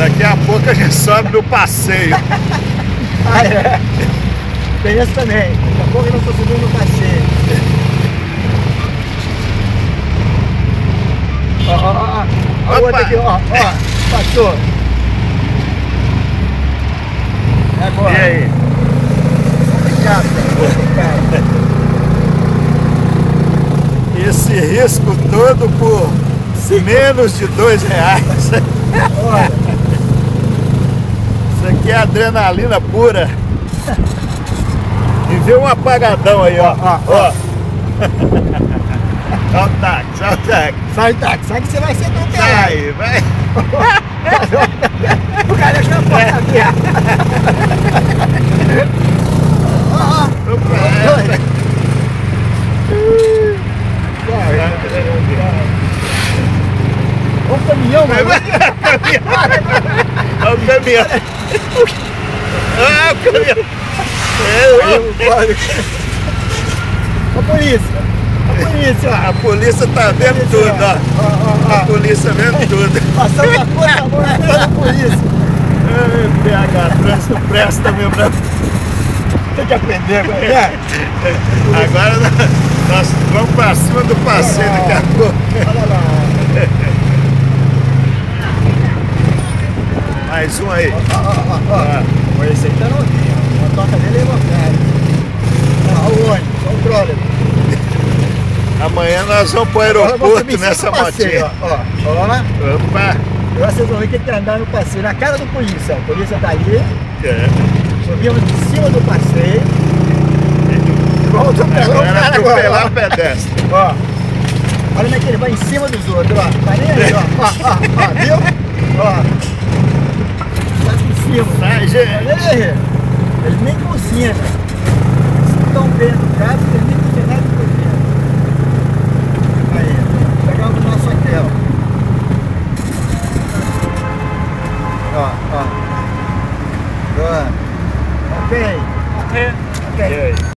Daqui a pouco a gente sobe no passeio. Ah, é. Tem esse também. Daqui a pouco eu não estou subindo no passeio. Ó. A outra aqui, ó. Passou. Agora. E aí? Complicado. Esse risco todo por menos de R$2. Olha. Isso aqui é adrenalina pura. E vê um apagadão aí, ó. Ó. Olha o táxi, olha o táxi. Sai, táxi, sai que você vai ser atropelado. Sai, vai. O cara deixou a porta aberta. Olha o caminhão, mano. Olha o caminhão. Ah, o caminhão. A polícia. A polícia tá vendo tudo, ó. A polícia vendo tudo. Passando a coisa boa da polícia. PH, trânsito presta mesmo, né? Tem que aprender, né? Agora nós vamos pra cima do passeio daqui a pouco. Olha lá. Mais um aí. Ó. Esse aí tá novinho. A toca dele é locada. Olha o ônibus, olha o trole. Amanhã nós vamos pro aeroporto nessa motinha. Ó. Opa! Agora vocês vão ver que tem que andar no passeio, na cara do polícia. A polícia tá ali. É. Subimos em cima do passeio. Vamos atropelar o pedestre. Ó. Olha como é que ele vai em cima dos outros, ó. Tá nem aí, ó. Viu? Ó. Tá em cima. Sai, gente. Olha aí. Ele nem cozinha, né? Eles estão bem educados, eles nem